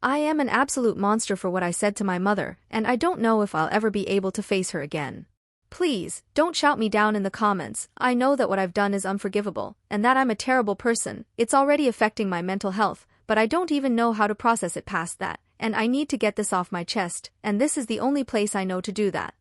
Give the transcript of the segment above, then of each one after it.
I am an absolute monster for what I said to my mother, and I don't know if I'll ever be able to face her again. Please, don't shout me down in the comments. I know that what I've done is unforgivable, and that I'm a terrible person. It's already affecting my mental health, but I don't even know how to process it past that, and I need to get this off my chest, and this is the only place I know to do that.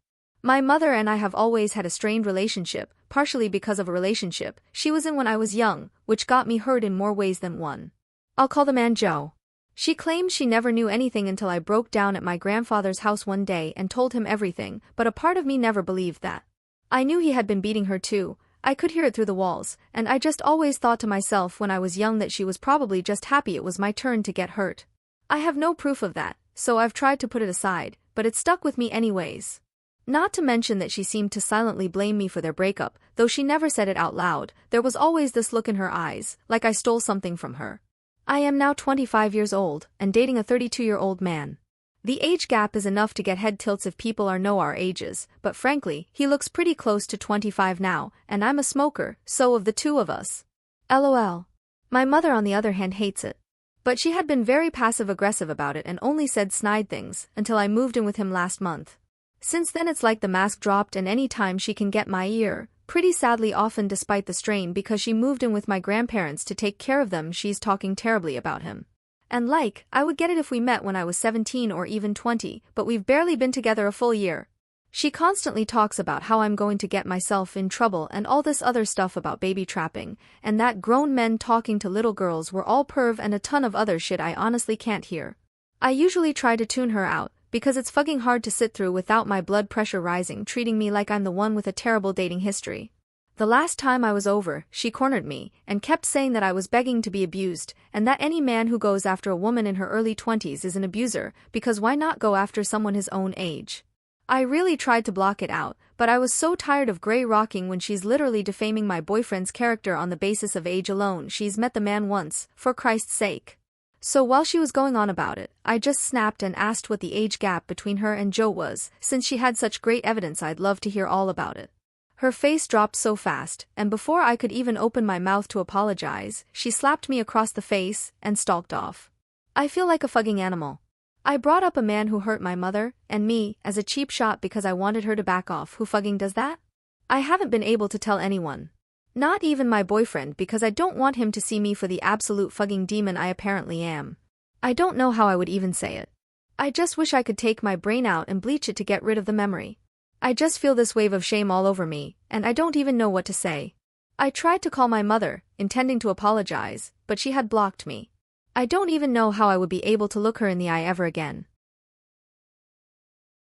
My mother and I have always had a strained relationship, partially because of a relationship she was in when I was young, which got me hurt in more ways than one. I'll call the man Joe. She claims she never knew anything until I broke down at my grandfather's house one day and told him everything, but a part of me never believed that. I knew he had been beating her too. I could hear it through the walls, and I just always thought to myself when I was young that she was probably just happy it was my turn to get hurt. I have no proof of that, so I've tried to put it aside, but it stuck with me anyways. Not to mention that she seemed to silently blame me for their breakup, though she never said it out loud. There was always this look in her eyes, like I stole something from her. I am now 25 years old, and dating a 32-year-old man. The age gap is enough to get head tilts if people know our ages, but frankly, he looks pretty close to 25 now, and I'm a smoker, so of the two of us. LOL. My mother on the other hand hates it. But she had been very passive-aggressive about it and only said snide things, until I moved in with him last month. Since then it's like the mask dropped and any time she can get my ear, pretty sadly often despite the strain because she moved in with my grandparents to take care of them, she's talking terribly about him. And I would get it if we met when I was 17 or even 20, but we've barely been together a full year. She constantly talks about how I'm going to get myself in trouble and all this other stuff about baby trapping, and that grown men talking to little girls were all perv and a ton of other shit I honestly can't hear. I usually try to tune her out, because it's fucking hard to sit through without my blood pressure rising, treating me like I'm the one with a terrible dating history. The last time I was over, she cornered me, and kept saying that I was begging to be abused, and that any man who goes after a woman in her early 20s is an abuser, because why not go after someone his own age? I really tried to block it out, but I was so tired of grey rocking when she's literally defaming my boyfriend's character on the basis of age alone. She's met the man once, for Christ's sake. So while she was going on about it, I just snapped and asked what the age gap between her and Joe was. Since she had such great evidence, I'd love to hear all about it. Her face dropped so fast, and before I could even open my mouth to apologize, she slapped me across the face and stalked off. I feel like a fucking animal. I brought up a man who hurt my mother and me as a cheap shot because I wanted her to back off. Who fucking does that? I haven't been able to tell anyone. Not even my boyfriend, because I don't want him to see me for the absolute fucking demon I apparently am. I don't know how I would even say it. I just wish I could take my brain out and bleach it to get rid of the memory. I just feel this wave of shame all over me, and I don't even know what to say. I tried to call my mother, intending to apologize, but she had blocked me. I don't even know how I would be able to look her in the eye ever again.